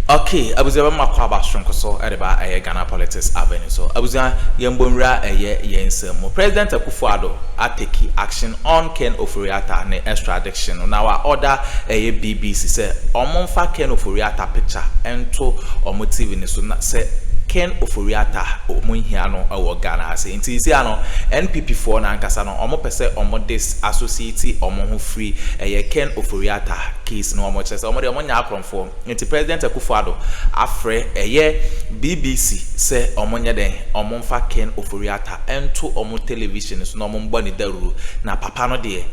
Okay, abuzia ba makwa ba shonko so edeba Ghana Politics Avenue so abuzia yembonra yensem President Akuffo Addo ateki action on Ken Ofori Atta ne extradition now our order BBC say omonfa Ken Ofori Atta picture ento omo TV ne so na say Ken Ofori Atta omunhia no awo Ghana ase nti isi ano NPP for na nkasa no omo pese omo dis associate omo ho free Ken Ofori Atta case no omo chese omo de omo nya akromfo nti President Akuffo Addo afre BBC say omo nye den omo mfa Ken Ofori Atta ento omo television so no omo mbo ni daruru na papa no de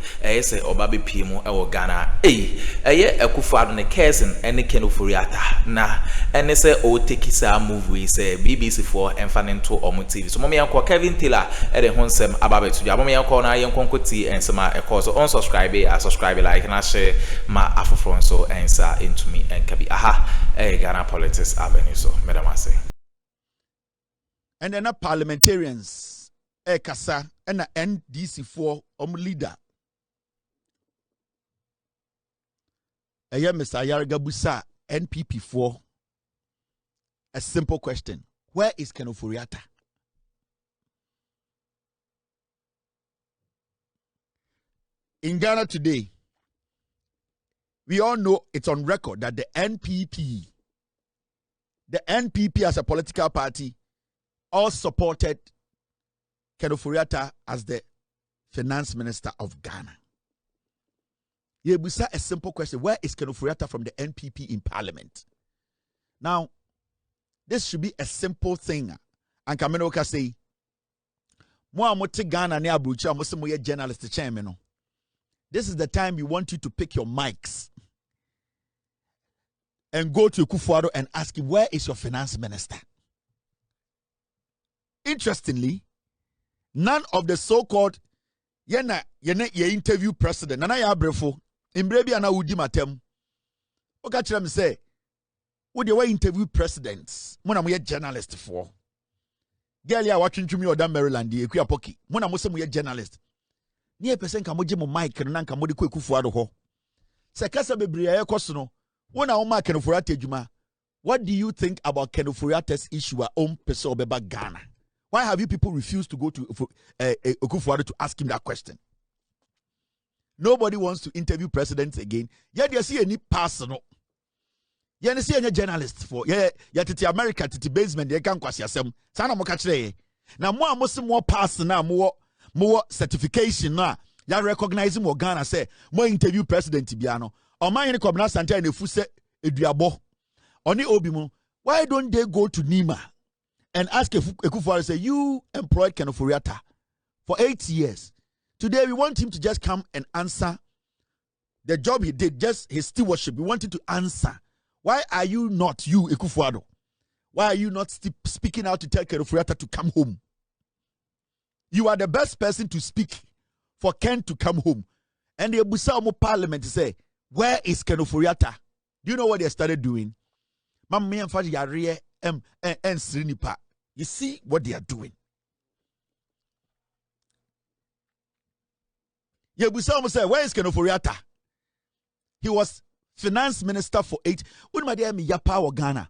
say oba be pie mu awo Ghana Akuffo Addo ne cousin ene Ken Ofori Atta na ene say o take sa movie say BBC for enfane omo TV so mama yanko Kevin Taylor e de honsem ababetu ja mama yanko na yanko nkoti ensema e cause unsubscribe subscribe like na share ma afofron so ensa into me and kabi Ghana Politics Avenue so madam I say and then parliamentarians kasa and NDC for leader Mr. Yaragabusa NPP for a simple question. Where is Ken Ofori Atta? In Ghana today, we all know it's on record that the NPP as a political party, all supported Ken Ofori Atta as the finance minister of Ghana. A simple question. Where is Ken Ofori Atta from the NPP in parliament? Now, this should be a simple thing. And Kameno can say, Ghana ne abrucha mo se mo ye journalist chairman. This is the time we want you to pick your mics and go to Akuffo Addo and ask him, where is your finance minister? Interestingly, none of the so-called ye interview president, nana ya brefo, imbrebi ana udi matem. Oka chira me say, would you interview presidents? Mona mo journalist for. Girl ya watching to me or down Maryland, the Equia Poki. Mona mo se mo journalist. Near person can mo mic and nan kamodi kwe Akuffo Addo ho. Se kasa bebre ya kosono. Wona o ma Ken Ofori Atta juma. What do you think about Ken Ofori Atta's issue at home person obeba Ghana? Why have you people refused to go to Akuffo Addo to ask him that question? Nobody wants to interview presidents again. Yet you see any personal. You see any journalist for titi America titi basement ye kan kwasi asem sana mo ka kire na mo amosi mo pass na mo certification na ya recognize mo Ghana say mo interview president bia no o man yin Kwabena Asante na fu se eduabo oni obi mo. Why don't they go to Nima and ask Akuffo Addo say you employed Ken Ofori Atta for 8 years. Today we want him to just come and answer the job he did, just his stewardship. We want him to answer. Why are you not, you, Akuffo Addo? Why are you not speaking out to tell Ken Ofori Atta to come home? You are the best person to speak for Ken to come home. And the Busaumo Parliament say, where is Ken Ofori Atta? Do you know what they started doing? You see what they are doing. The Busaumo say, where is Ken Ofori Atta? He was finance minister for 8. When my dear me yapa or Ghana.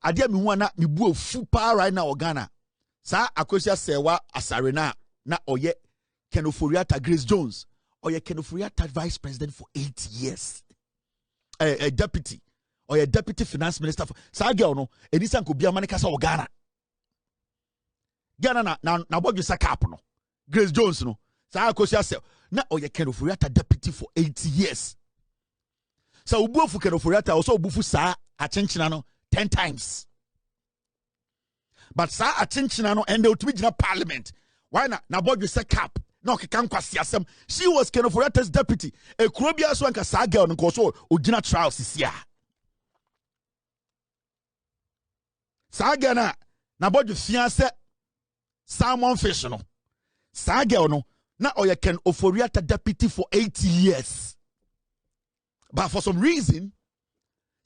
Adia mi wana mi bu fupa right now or Ghana. Sa akosia sewa asarena na oye Ken Ofori Atta Grace Jones. Oye Ken Ofori Atta vice president for 8 years. A deputy. Or a deputy finance minister for sa girl no. Edisan ko bia manikasa or Ghana. Ghana na bogu sa cap no. Grace Jones no. Sa akosia se na oye Ken Ofori Atta deputy for 8 years. So ubufu Ken Ofori Atta also ubufu sa attention no 10 times. But sa attention no and the ultimate parliament. Why na bodu se cap no kekan kwasi asem. She was Ken Ofori Atta's deputy. E kurobia so anka sa girl no so ojina trial sisia. Sa girl na bodu fiance Salmon Fish no. Sa girl no na oye Ken Ofori Atta deputy for 8 years. But for some reason,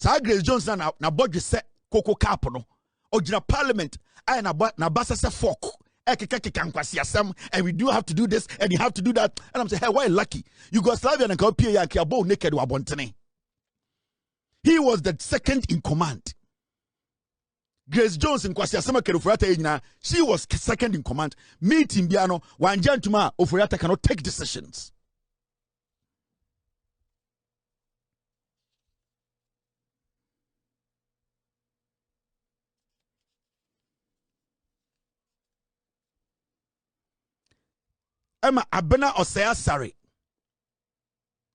Sir Grace Jones na budget set Coco Capono, Ojina Parliament, I na basa se fork, and we do have to do this, and you have to do that. And I'm saying, hey, why lucky? Yugoslavian and Kopia Kiabo naked Wabontene. He was the second in command. Grace Jones in Kwasi Asama Ofori Atta, she was second in command. Meeting Biano, one gentleman Ofori Atta cannot take decisions. Emma Abena Osea Sari.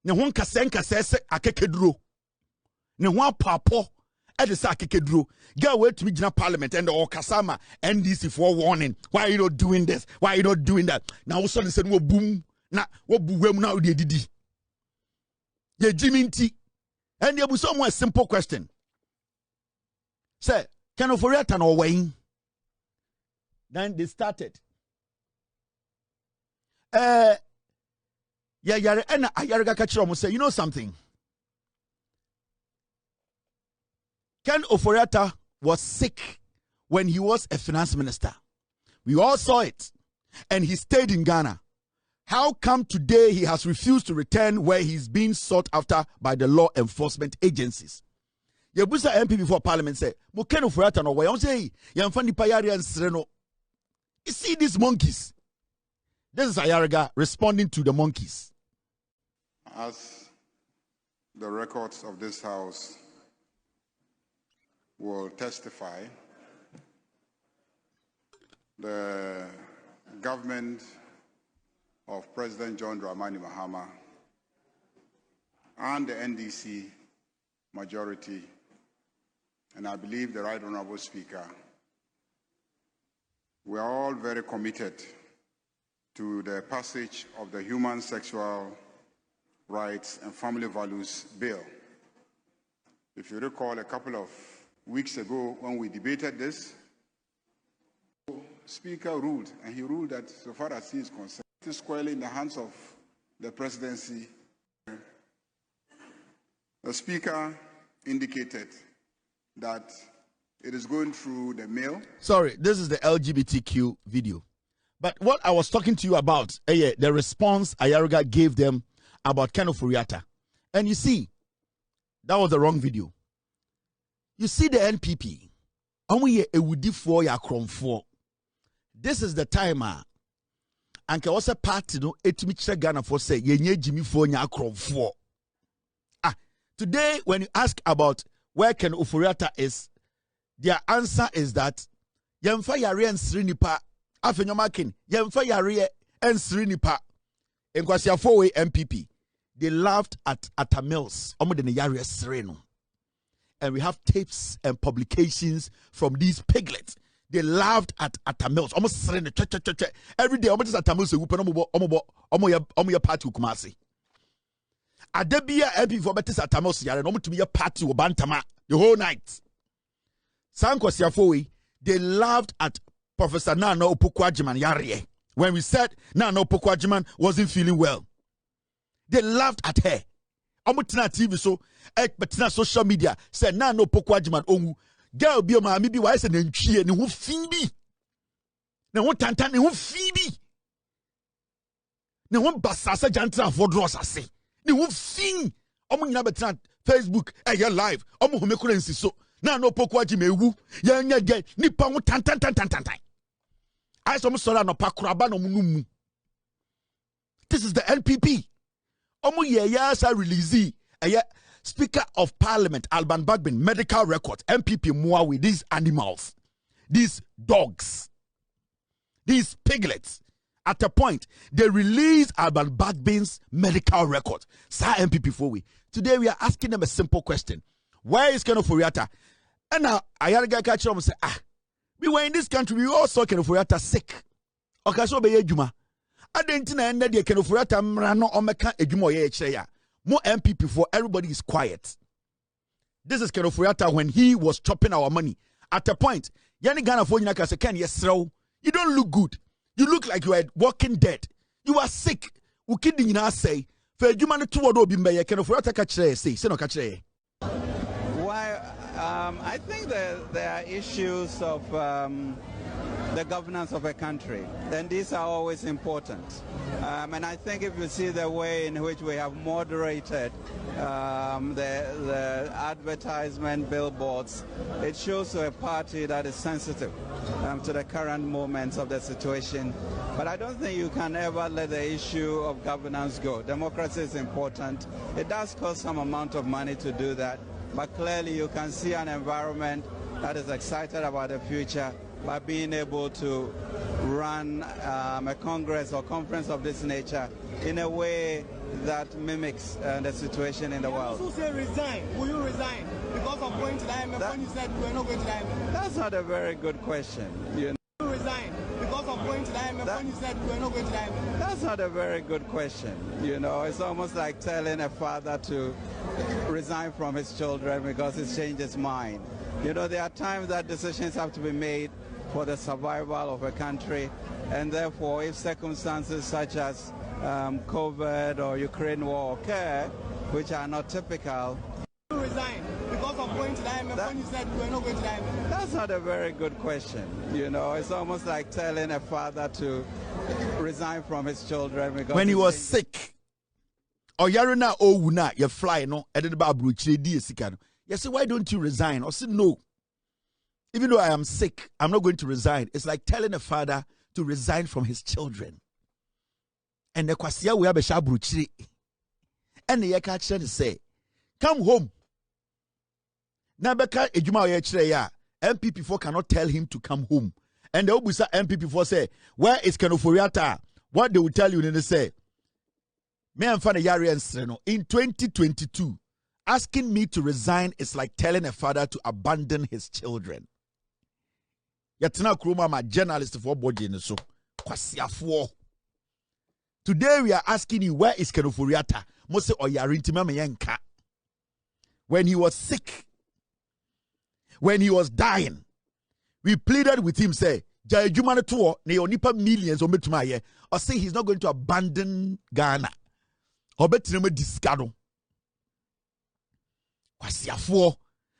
Ne ho nkasa se akekeduro. Ne ho apapo e de se akekeduro. Girl wait to me in parliament and all kasama NDC for warning. Why are you not doing this? Why are you not doing that? Now all sudden said wo boom. Na wo buwem na odi didi. Ye jiminti. And there was somewhere simple question. Say, can Ofori Atta no way? Then they started. Yeah, and Ayarga Kachiro say, you know something? Ken Ofori Atta was sick when he was a finance minister. We all saw it. And he stayed in Ghana. How come today he has refused to return where he's being sought after by the law enforcement agencies? Yebusa MP before Parliament said, Mo Ken Ofori Atta no way. I say, Yamfani Payari and Sereno. You see these monkeys? This is Ayarga responding to the monkeys. As the records of this House will testify, the government of President John Dramani Mahama and the NDC majority, and I believe the Right Honorable Speaker, we are all very committed to the passage of the Human Sexual Rights and Family Values Bill. If you recall, a couple of weeks ago when we debated this, the Speaker ruled, and he ruled that so far as he is concerned, it is squarely in the hands of the presidency. The Speaker indicated that it is going through the mail. Sorry, this is the LGBTQ video. But what I was talking to you about, the response Ayarga gave them about Ken Ofori Atta. And you see, that was the wrong video. You see the NPP. This is the time. And there was a party, no, etimichre Ghana for say, yenye Jimmy for nya akronfo. Today, when you ask about where Ken Ofori Atta is, their answer is that yemfa yare ensri nipa afenyomakin yemfa yare ensri nipa enkwasiafo MPP. They laughed at Atta Mills. And we have tapes and publications from these piglets. They laughed at Atta Mills. Almost every day. Almost Atta Mills. Omo party ukumasi. Adebia MP for betis Atta Mills. Yare no to be a party ubantama the whole night. Sankwasiafo, they laughed at Professor Nana Opoku-Agyeman Yare when we said Nana Opoku-Agyeman wasn't feeling well. They laughed at her. Omutina TV so betina social media said Nana Opoku-Agyeman ongu girl bi o ma mi bi wa se na ntwie ne ho fin bi. Ne ho tantan ne ho fi bi. Ne ho basasa jantra for draws ase. Ne ho fin. Omu nyina betina Facebook live. Omu ho mekura nsi so. Nana Opoku-Agyeman ewu. Ya nya ge nipa ho tantan. I saw Musora no pakraba no munumu. This is the NPP. Omu yasa release Speaker of Parliament Alban Bagbin medical records MPP more with these animals, these dogs, these piglets. At a point they released Alban Bagbin's medical records. Sa MPP for we. Today we are asking them a simple question: where is Ken Ofori Atta? And now Ayarga catch them say, we were in this country, we all saw Ken Ofori Atta sick. Okay, so be juma. Adentina ende de Ken Ofori Atta mrano omeka edwuma ye ekire. More MPP for everybody is quiet. This is Ken Ofori Atta when he was chopping our money. At a point, yani Ghana for you say Ken yes you don't look good. You look like you are walking dead. You are sick. Ukidi nyina say for edwuma no to wodo bi mbe ye Ken Ofori Atta ka kire say no ka kire. Why I think that there are issues of the governance of a country. And these are always important. And I think if you see the way in which we have moderated the advertisement billboards, it shows a party that is sensitive to the current moments of the situation. But I don't think you can ever let the issue of governance go. Democracy is important. It does cost some amount of money to do that. But clearly you can see an environment that is excited about the future by being able to run a congress or conference of this nature in a way that mimics the situation in the world. You also say resign. Will you resign because of going to the IMF when you said you were not going to the IMF? That's not a very good question. You know? Will you resign because of going to the IMF when you said you were not going to the IMF? That's not a very good question. You know, it's almost like telling a father to resign from his children because he's changed his mind. You know, there are times that decisions have to be made for the survival of a country, and therefore if circumstances such as COVID or Ukraine war occur, which are not typical. You resign because of going to the IMF when you said you were not going to the IMF? That's not a very good question. You know, it's almost like telling a father to resign from his children because when he was sick. Or yarina o wuna you fly no edit ba abrochire di esika no. You say, why don't you resign? Or say no. Even though I am sick, I'm not going to resign. It's like telling a father to resign from his children. And the kwasia we have a shabruchiri. And the yaka say, come home. Nabeka ejuma oyechire ya. MPP4 cannot tell him to come home. And the Obusa MPP4 say, where is Akuffo Addo? What they will tell you, they say, me and Fana Yari and Sreno, in 2022, asking me to resign is like telling a father to abandon his children. Yatina Akroma, my journalist for body in so. Today we are asking you, where is Akuffo Addo? Mose Oyarintima Meyenka. When he was sick, when he was dying, we pleaded with him, say, Jai Jumana tour, neonipa millions or metumaye, or say he's not going to abandon Ghana. Or better discard.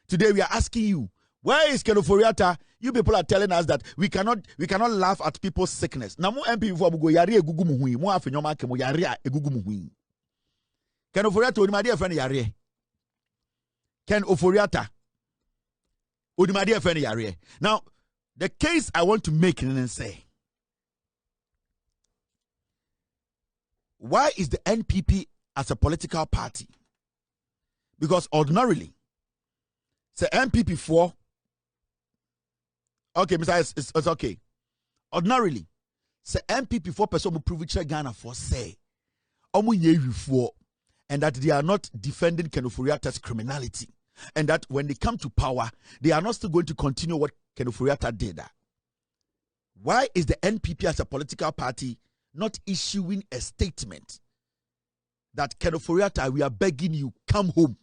Today we are asking you, where is Akuffo Addo? You people are telling us that we cannot laugh at people's sickness. Na mo MP for go yare egugu mu hui, mo afenyo ke mo yare egugu mu hui. Akuffo Addo oni my friend yare. Akuffo Addo oni my friend yare. Now, the case I want to make and say, why is the NPP as a political party? Because ordinarily, say NPP4, okay, Mr. It's okay. Ordinarily, say NPP4 person will prove Ghana for say, and that they are not defending Akuffo Addo's criminality, and that when they come to power, they are not still going to continue what Akuffo Addo did. Why is the NPP as a political party not issuing a statement that Akuffo Addo, we are begging you, come home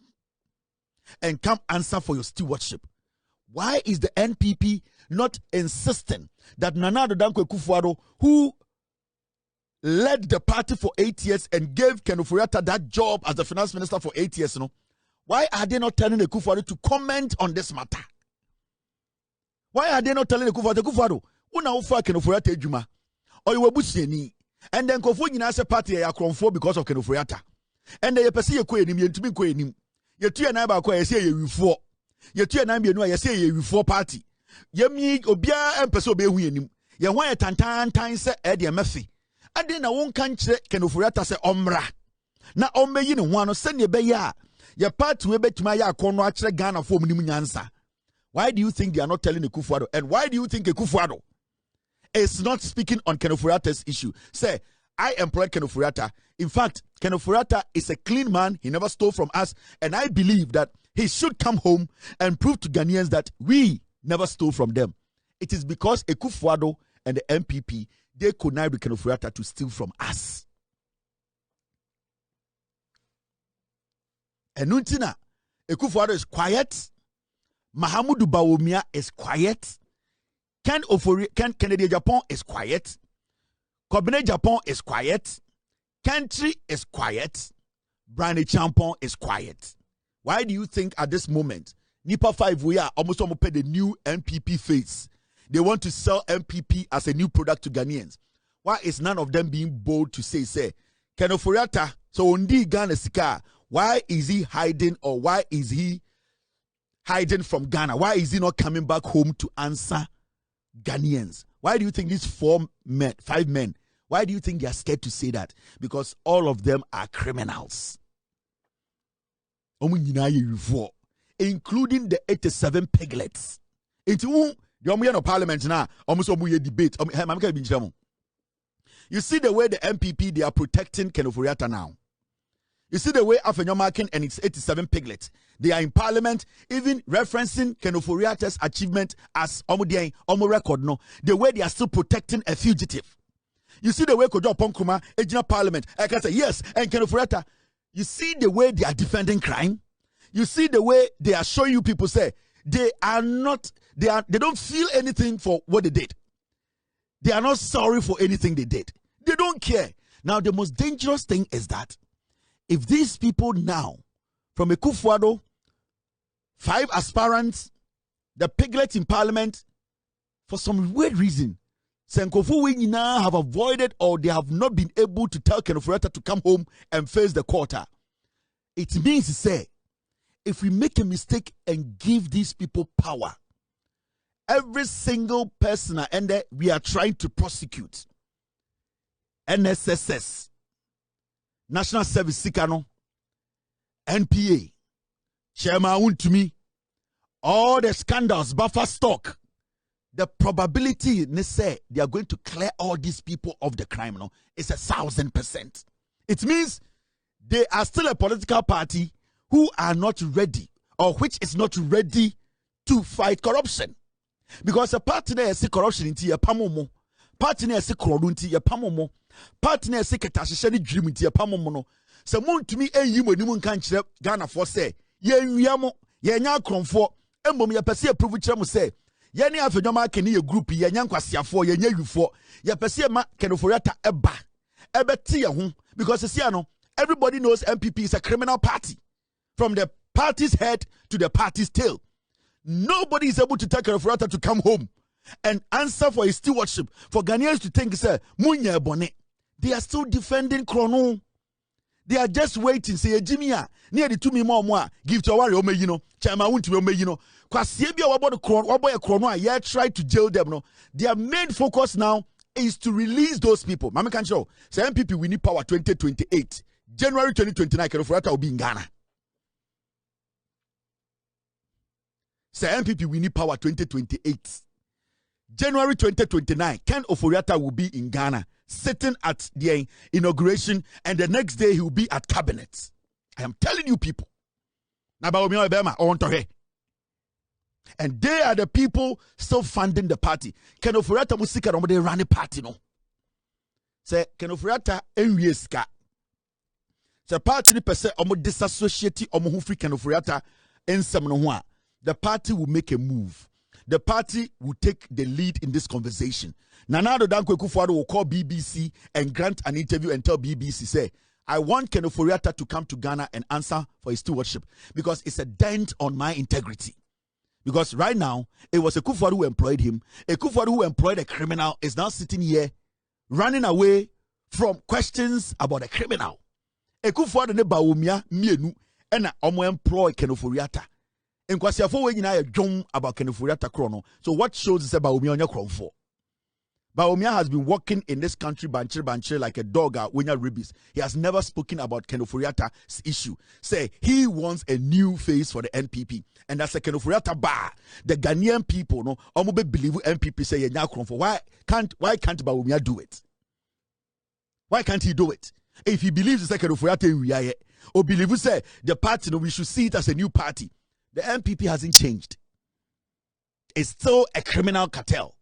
and come answer for your stewardship? Why is the NPP not insisting that Nana Addo Dankwa Akuffo Addo, who led the party for 8 years and gave Akuffo Addo that job as the finance minister for 8 years, why are they not telling Akuffo Addo to comment on this matter? Why are they not telling Akuffo Addo, una ufa Akuffo Addo ejuma, or you wabusieni, and then Kofo nyina se party ya Akroma because of Akuffo Addo, and they pese ye kwenim yentumi kwenim, ye tu ya na ba kwa ye se ye wifo, ye tu ya na bienu ye se ye wifo party, ye mi obia empese obehu yenim, ye ho ye tantan se e de mafi, ade na won kan kire Akuffo Addo se omra, na ommeyi ne ho ano se ne be ya, ye party we betuma ya akono a kire Ghana fo mu nyansa. Why do you think they are not telling Akuffo Addo? And why do you think Akuffo Addo is not speaking on Akuffo Addo's issue? Say, I employed Akuffo Addo. In fact, Akuffo Addo is a clean man. He never stole from us. And I believe that he should come home and prove to Ghanaians that we never stole from them. It is because Akuffo Addo and the MPP, they connived with Akuffo Addo to steal from us. And Nuntina, Akuffo Addo is quiet. Mahama Bawumia is quiet. Ofori, Kennedy Japan is quiet. Cabinet Japan is quiet. Country is quiet. Brandy Champon is quiet. Why do you think at this moment, Nipa 5 we are almost pay the new NPP face? they want to sell MPP as a new product to Ghanaians. Why is none of them being bold to say, Ken Ofori Atta, so undi Ghana sika, why is he hiding, or why is he hiding from Ghana? Why is he not coming back home to answer Ghanaians? Why do you think these 5 men, why do you think they are scared to say that? Because all of them are criminals. Including the 87 piglets. Into the parliament now, almost debate. You see the way the MPP, they are protecting Ken Ofori Atta now. You see the way Afenyomakin and its 87 piglets, they are in parliament, even referencing Ken Ofori Atta's achievement as Omo record, no. The way they are still protecting a fugitive. You see the way Kojo Ponkruma, Ejina Parliament, I can say yes, and Ken Ofori Atta. You see the way they are defending crime. You see the way they are showing you people say they don't feel anything for what they did. They are not sorry for anything they did. They don't care. Now the most dangerous thing is that if these people now, from Akuffo Addo, 5 aspirants, the piglets in parliament, for some weird reason, Senkofu now have avoided, or they have not been able to tell Ken Ofori Atta to come home and face the quarter. It means to say, if we make a mistake and give these people power, every single person and we are trying to prosecute, NSSS, National Service Sikano, NPA, Chairman to me, all the scandals, buffer stock, the probability they say they are going to clear all these people of the crime, no, is 1,000%. It means they are still a political party who are not ready, or which is not ready to fight corruption. Because a party there is corruption into your pamomo, party there is corruption your pamomo, party there is ketasheni dream into your pamomo. So moon to me you when you can't Ghana for say, ye yamo, ye nya cromfo, emom ya pesi approve chemu say, ye ni afenoma keni ye group ye nyan kwasiafo ye nya yufo, ye pesi ma Ken Ofori Atta ebe ti ho, because everybody knows MPP is a criminal party. From the party's head to the party's tail. Nobody is able to tell Ken Ofori Atta to come home and answer for his stewardship. For Ghanaians to think, say, Munya Bonnet. They are still defending Chrono. They are just waiting. Say, Jimmy, near the 2 more, give to our Chairman won't be Kwasibia about the Chrono, yeah, try to jail them. No, their main focus now is to release those people. Mama can show. Say, MPP, we need power 2028. January 2029, Ken Ofori Atta will be in Ghana. Say MPP, we need power 2028. January 2029, Ken Ofori Atta will be in Ghana, sitting at the inauguration, and the next day he will be at cabinet. I am telling you people. And they are the people still funding the party. Ken Ofori Atta musika no dey run the party no. Say Ken Ofori Atta enwieska. Say party ni pese omo disassociate omo hu free Ken Ofori Atta ensem no ho a. The party will make a move. The party will take the lead in this conversation. Nana Addo Akuffo Addo will call BBC and grant an interview and tell BBC, say, I want Ken Ofori Atta to come to Ghana and answer for his stewardship because it's a dent on my integrity. Because right now, it was Akuffo Addo who employed him. Akuffo Addo who employed a criminal is now sitting here running away from questions about a criminal. Akuffo Addo ne Bawumia mienu ena omo employ Ken Ofori Atta. In Kwasiafo we nyina dwom about Ken Ofori Atta krono. So what shows is about Bawumia onya kromfo. Bawumia has been walking in this country bancher like a dog when you rabies. He has never spoken about Ken Ofori Atta's issue. Say he wants a new face for the NPP. And that's a Ken Ofori Atta bar. The Ghanaian people no omobe believe NPP say yenya kromfo. Why can't Bawumia do it? Why can't he do it? If he believes it's a Ken Ofori Atta or believe say the party no, we should see it as a new party. The MPP hasn't changed. It's still a criminal cartel.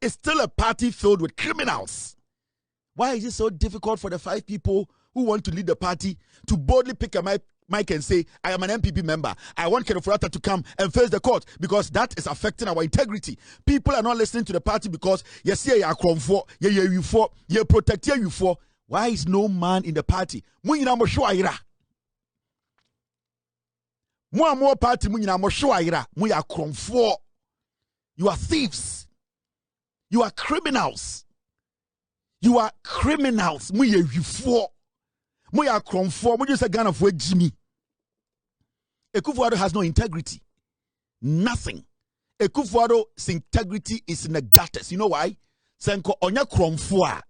It's still a party filled with criminals. Why is it so difficult for the 5 people who want to lead the party to boldly pick a mic and say, I am an MPP member. I want Ken Ofori Atta to come and face the court because that is affecting our integrity. People are not listening to the party because you see you are cromfo, you for, you protect you for. Why is no man in the party? More party you are thieves. You are criminals. You are criminals. Mu ye wifo. Mu ya kromfo. Mu just a Ghana for Jimmy. Akuffo Addo has no integrity. Nothing. Akuffo Addo's integrity is in the gutters. You know why? Senko onya kromfo a.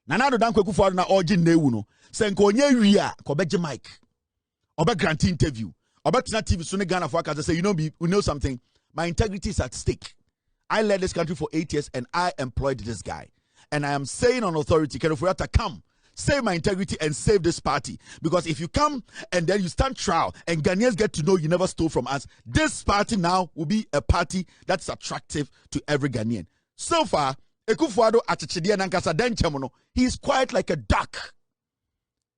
Nanado danko Akuffo Addo na origin newu no. Senko onya wia ko beje mic. Obe grant interview. Obe tina TV so ne Ghana for aka say you know something. My integrity is at stake. I led this country for 8 years and I employed this guy. And I am saying on authority, Akuffo Addo, come, save my integrity and save this party. Because if you come and then you stand trial and Ghanaians get to know you never stole from us, this party now will be a party that's attractive to every Ghanaian. So far, Akuffo Addo achichidie nankasa denchemono, he is quiet like a duck.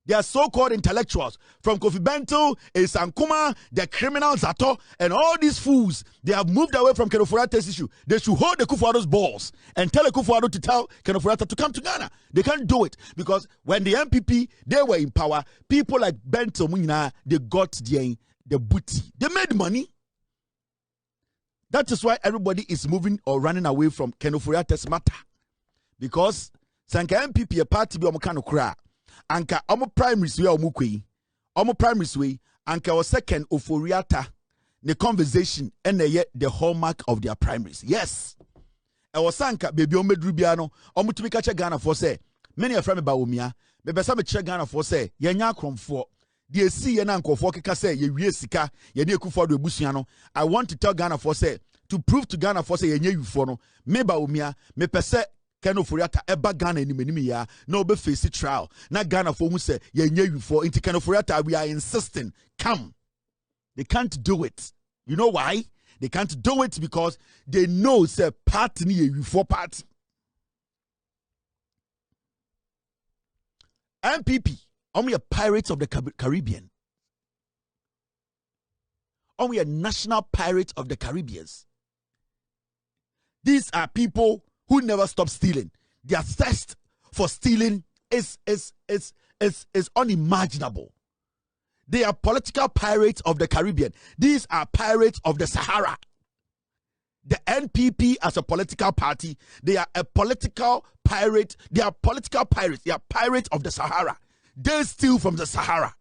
They are so-called intellectuals from Kofi Bento, Sankuma, the criminals, Atta, and all these fools. They have moved away from Akuffo Addo's issue. They should hold Akuffo Addo's balls and tell Akuffo Addo to tell Akuffo Addo to come to Ghana. They can't do it because when the MPP, they were in power, people like Bento, Munyina, they got the booty. They made money. That is why everybody is moving or running away from Akuffo Addo's matter. Because Sanka MPP, a party, be omukano kura. Anka omo primaries we omukwe omo primaries we anka o second Ofori Atta the conversation and the hallmark of their primaries. Yes, I was sanka baby omedru bia no omo tumi ka che Ghana for say many of me Bawumia me besa me che Ghana for say yenya akromfo de esi ye na nkofo keka say ye wie sika ye de Akuffo Addo ebusua no. I want to tell Ghana for say to prove to Ghana for say yenya yufo no me Bawumia me pese Ofori Atta eba Ghana ni ya no be face trial na Ghana for who say ye you for into Ofori Atta. We are insisting come. They can't do it. You know why? They can't do it because they know say party ni you for party. MPP only a pirates of the Caribbean. Only a national pirate of the Caribbeans. These are people who never stop stealing. Their thirst for stealing is unimaginable. They are political pirates of the Caribbean. These are pirates of the Sahara. The NPP as a political party, they are a political pirate. They are political pirates. They are pirates of the Sahara. They steal from the Sahara.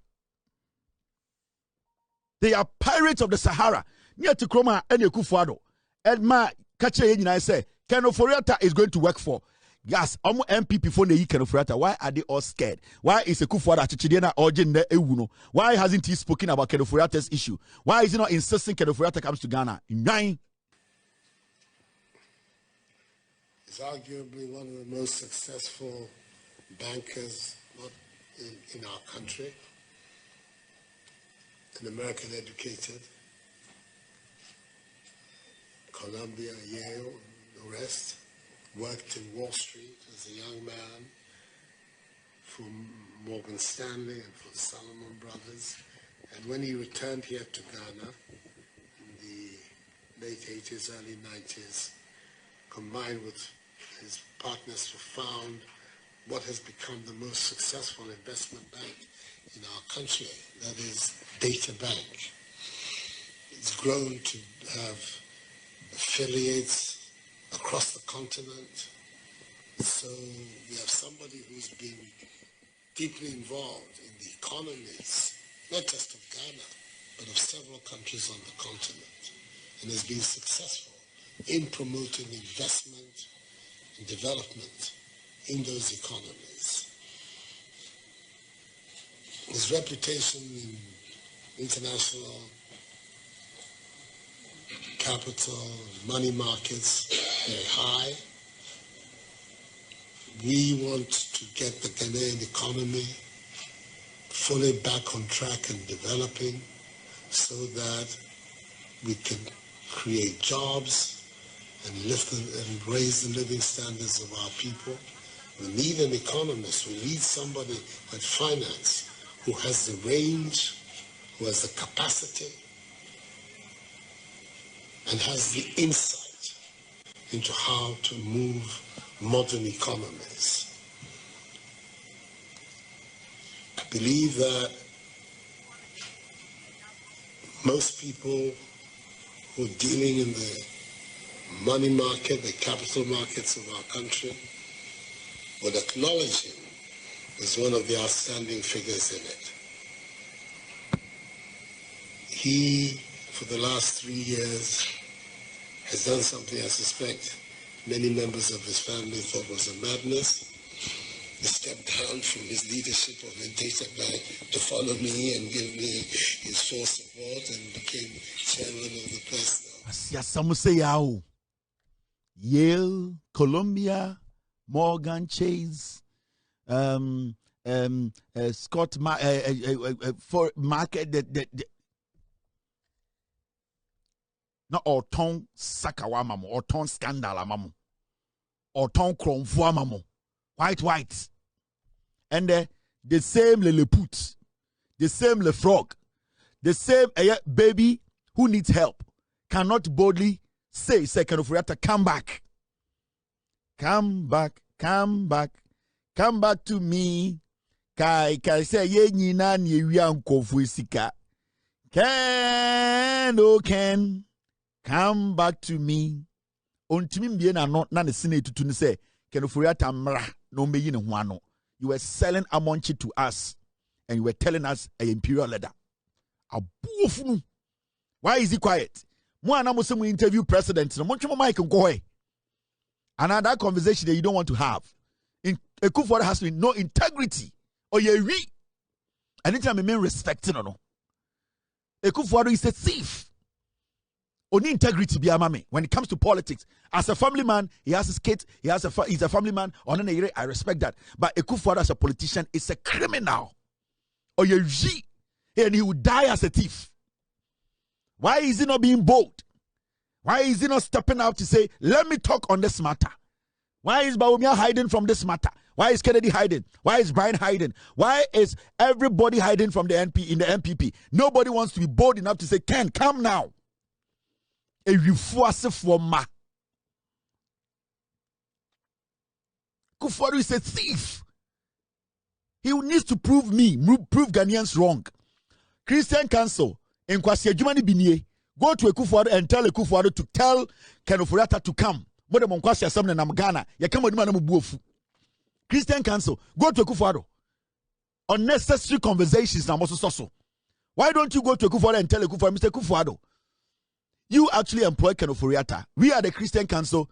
They are pirates of the Sahara. Near to Akroma and Akuffo Addo. And my catcher I say, Ofori Atta is going to work for. Yes, MPP for the Ofori Atta. Why are they all scared? Why is Akuffo Addo chichidiena urging the ewuno? Why hasn't he spoken about Ofori Atta's issue? Why is he not insisting Ofori Atta comes to Ghana? Nine. He's arguably one of the most successful bankers in our country. An American educated, Columbia, Yale, the rest, worked in Wall Street as a young man for Morgan Stanley and for the Salomon Brothers. And when he returned here to Ghana in the late 80s, early 90s, combined with his partners, found what has become the most successful investment bank in our country, that is Data Bank. It's grown to have affiliates across the continent. So we have somebody who's been deeply involved in the economies, not just of Ghana, but of several countries on the continent, and has been successful in promoting investment and development in those economies. His reputation in international capital, money markets, very high. We want to get the Ghanaian economy fully back on track and developing so that we can create jobs and lift and raise the living standards of our people. We need an economist. We need somebody with finance who has the range, who has the capacity, and has the insight into how to move modern economies. I believe that most people who are dealing in the money market, the capital markets of our country, would acknowledge him as one of the outstanding figures in it. He, for the last 3 years, has done something I suspect many members of his family thought was a madness. He stepped down from his leadership of the data bank to follow me and give me his full support and became chairman of the press. Yale, Columbia, Morgan Chase, Scott for market na ọtọn sakawa mamo, ọtọn scandal mamo, ọtọn kromfo mamo, white, and the same le put, the same le frog, the same baby who needs help cannot boldly say second of to come back to me. Kai say ye nyina ne wi ankofo sika. Can come back to me. Ontimi mbie na no na ne sene tutu ne say kenoforiata mra no meyi ne ho ano. You were selling amonchi to us and you were telling us a imperial leader. Abuofunu. Why is he quiet? Mo anamo se mo interview president no montwe mic nko he. And that conversation that you don't want to have. Akuffo Addo has no integrity. Or ye we. Anytime I mean respecting or no. Akuffo Addo is a thief. Only integrity be amame. When it comes to politics, as a family man, he has his kids. He's a family man. I respect that. But Akuffo Addo as a politician is a criminal. Or ye and he would die as a thief. Why is he not being bold? Why is he not stepping out to say, let me talk on this matter? Why is Bawumia hiding from this matter? Why is Kennedy hiding? Why is Brian hiding? Why is everybody hiding from the NP in the MPP? Nobody wants to be bold enough to say, Ken, come now. A refuase for ma. Akuffo Addo is a thief. He needs to prove Ghanaians wrong. Christian Council in Kwasi Adjumani Binie go to Akuffo Addo and tell Akuffo Addo to tell Kenoforiata to come. But the Monkwasi Assembly na Ghana, ya kama dima na mubuofu. Christian Council go to Akuffo Addo. Unnecessary conversations na moso. Why don't you go to Akuffo Addo and tell Akuffo Addo, Mr. Akuffo Addo, you actually employ Kenoforiata. We are the Christian Council.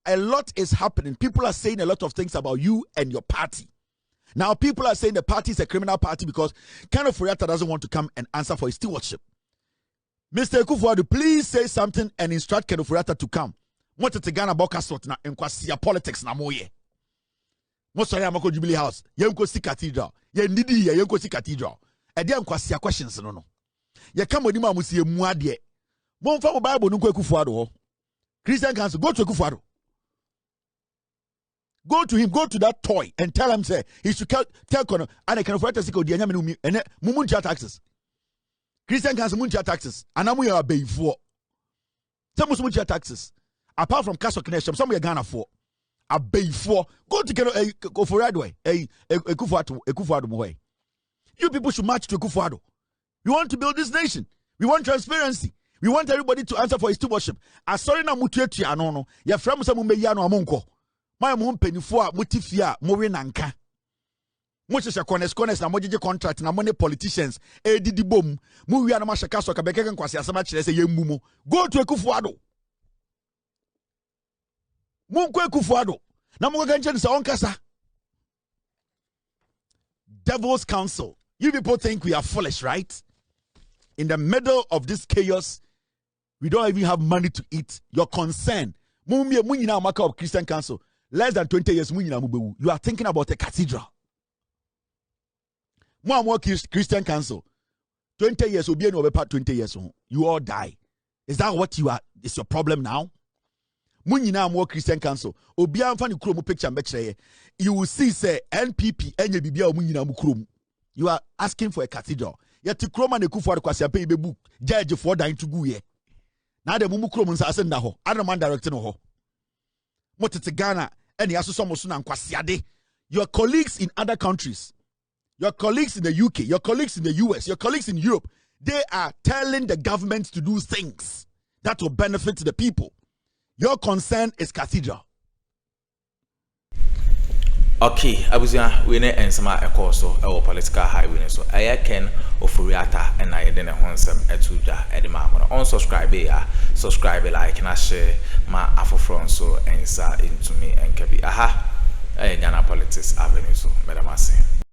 A lot is happening. People are saying a lot of things about you and your party. Now, people are saying the party is a criminal party because Kenoforiata doesn't want to come and answer for his stewardship. Mr. Akuffo Addo, please say something and instruct Kenoforiata to come. What is the Ghana Bokasot na enkwasi politics na moye? Most of Yamako Jubilee House, Yanko Si Cathedral, Yendidi, Yanko Si Cathedral. And then kwasi questions no. Ya kama odima musi muadie. Mon fa Bible nko Akuffo Addo. Christian Council, go to Akuffo Addo. Go to him, go to that toy and tell him say he should tell Kono and I can afford to see the anyame and mumuncha taxes. Christian Council muncha taxes. Anamu ya beifo. Some muncha taxes. Apart from cash connection, some we Ghana for a beifo. Go to Ofori Addo. Akuffo Addo. You people should march to Akuffo Addo. We want to build this nation. We want transparency. We want everybody to answer for his stewardship. Asori na mutuetu ya no. Ya fremu sa mumbe ya no amonko. My mum penifua mutifia mowe nanka. Muchesha kones na mojeje contract na money politicians edidi bom. Mu wi anama shaka so kabekeke nkwasi asama kire se yemmumo. Go to Akuffo Addo. Munko Akuffo Addo. Na mo ga nche se onkasa. Devil's Council. You people think we are foolish, right? In the middle of this chaos, we don't even have money to eat. Your concern. Munyina amaka of Christian Council. Less than 20 years, you are thinking about a cathedral. More Christian Council. 20 years will be over 20 years. You all die. Is that what you are? Is your problem now? Munyina more Christian Council. Obian fani kromo picture mbekre. You will see say NPP enye bibia munyina mu krom. You are asking for a cathedral. Yet Akroma ne Akuffo Addo kwasi pay be book. Judge for dying to go here. Now the mumu krom nsa asenda ho. Other man directing ho. Motete Ghana and the your colleagues in other countries, your colleagues in the UK, your colleagues in the US, your colleagues in Europe, they are telling the government to do things that will benefit the people. Your concern is cathedral. Okay, abuzia we ne ensema ekọ so e political highway so eye Ken Ofori Atta and I de ne ho nsem etuja e de ma mo unsubscribe ya subscribe like na share ma afofro so ensa into me enkebi aha Ghana Politics Avenue so medamase.